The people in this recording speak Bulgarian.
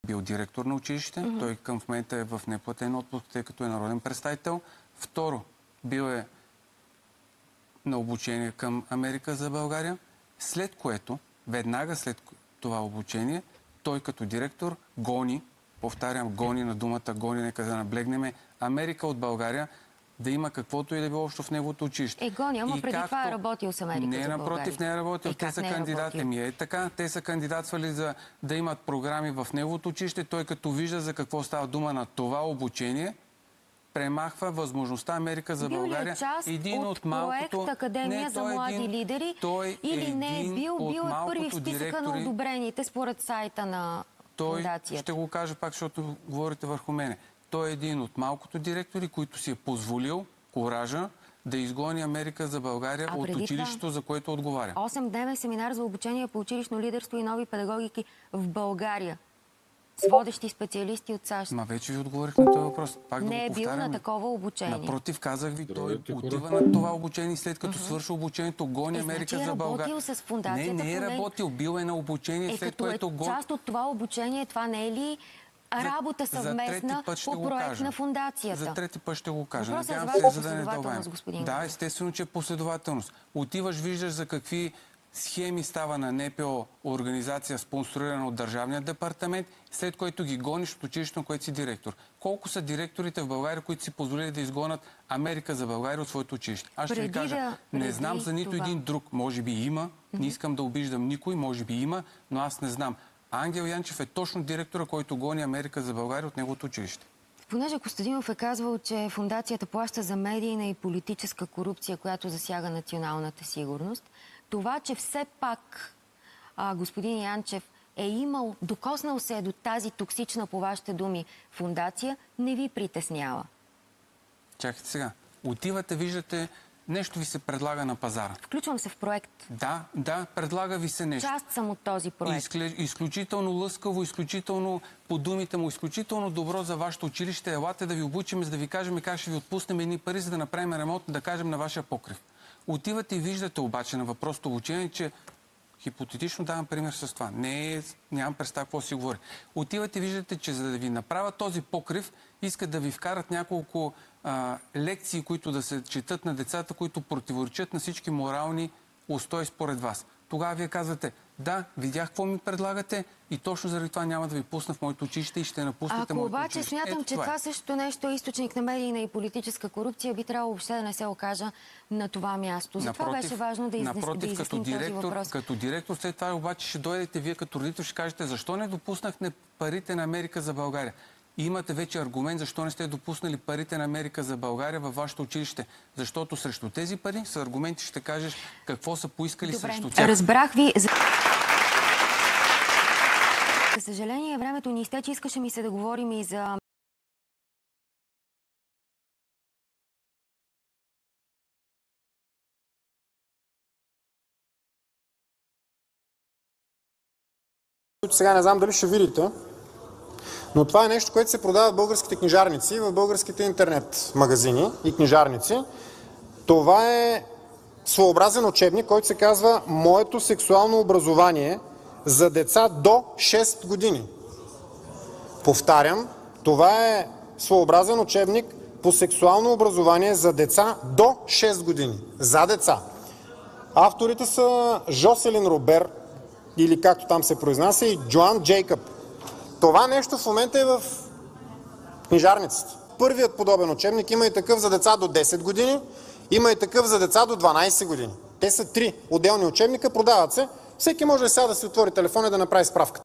бил директор на училище. Той към в момента е в неплатен отпуск, тъй като е народен представител. Второ, бил е на обучение към Америка за България, след което, веднага след това обучение, той като директор гони, повтарям, гони на думата гони, нека да наблегнем, Америка от България, да има каквото и да било общо в неговото училище. Гони, ама преди това е работил с Америка не, за България. напротив, не е работил. Те са кандидати. Така, те са кандидатствали за да имат програми в неговото училище. Той като вижда за какво става дума на това обучение, премахва възможността Америка за България. Бил ли е част от проект Академия за млади лидери? Или не е бил? Бил е първи в списъка на одобрените според сайта на фундацията. Ще го кажа пак, защото говорите върху мене. Той е един от малкото директори, които си е позволил коража да изгони Америка за България от училището, за което отговаря. 8-дневен семинар за обучение по училищно лидерство и нови педагогики в България. С водещи специалисти от САЩ. Вече ви отговорих на този въпрос. Пак не е бил на такова обучение. Напротив, казах ви, той отива на това обучение и след като свърши обучението, гони Америка за България. Работил с фундацията. Не е работил, бил е на обучение, след което гони. Част от това обучение, това не е ли работа съвместна по проект на фундацията? За трети път ще го кажа. Надявам се, за да не дълбаем. Да, естествено, че е последователност. Отиваш, виждаш за какви схеми става на НПО организация, спонсорирана от Държавния департамент, след което ги гониш от училището, на което си директор. Колко са директорите в България, които си позволили да изгонят Америка за България от своето училище? Аз ще ви кажа, не знам за нито един друг. Може би има, не искам да обиждам никой, може би има, но аз не знам. Ангел Янчев е точно директора, който гони Америка за България от неговото училище. Понеже Костадинов е казвал, че фундацията плаща за медийна и политическа корупция, която засяга националната сигурност, това, че все пак господин Янчев е имал, докоснал се до тази токсична, по вашите думи, фундация, не ви притеснява? Чакайте сега. Отивате, виждате, нещо ви се предлага на пазара. Включвам се в проект. Да, предлага ви се нещо. Част съм от този проект. Изключително лъскаво, изключително по думите му, изключително добро за вашето училище. Елате да ви обучим, за да ви кажем как ще ви отпуснем едни пари, за да направим ремонт, да кажем на вашия покрив. Отивате и виждате обаче на въпросното обучение, че хипотетично давам пример с това. Нямам представа какво си говори. Отивате и виждате, че за да ви направят този покрив, искат да ви вкарат няколко лекции, които да се четат на децата, които противоречат на всички морални устои според вас. Тогава вие казвате, да, видях какво ми предлагате и точно заради това няма да ви пусна в моето училище и ще напуснете моето училище. Ако обаче смятам, че това също нещо е източник на медийна и политическа корупция, би трябвало въобще да не се окажа на това място. Затова беше важно да изясним този въпрос. Като директор, след това обаче ще дойдете вие като родител, ще кажете, защо не допуснахме парите на Америка за България? И имате вече аргумент, защо не сте допуснали парите на Америка за България във вашето училище. Защото срещу тези пари с аргументи ще кажеш какво са поискали срещу тях. Разбрах ви. За съжаление, времето ни изтече. Искаше ми се да говорим и за... Сега не знам дали ще видите, но това е нещо, което се продава в българските книжарници, в българските интернет магазини и книжарници. Това е своеобразен учебник, който се казва "Моето сексуално образование за деца до 6 години". Повтарям, това е своеобразен учебник по сексуално образование за деца до 6 години. За деца. Авторите са Жоселин Робер, или както там се произнася, и Джоан Джейкъб. Това нещо в момента е в книжарниците. Първият подобен учебник има и такъв за деца до 10 години, има и такъв за деца до 12 години. Те са 3 отделни учебника, продават се. Всеки може сега да си отвори телефона и да направи справка.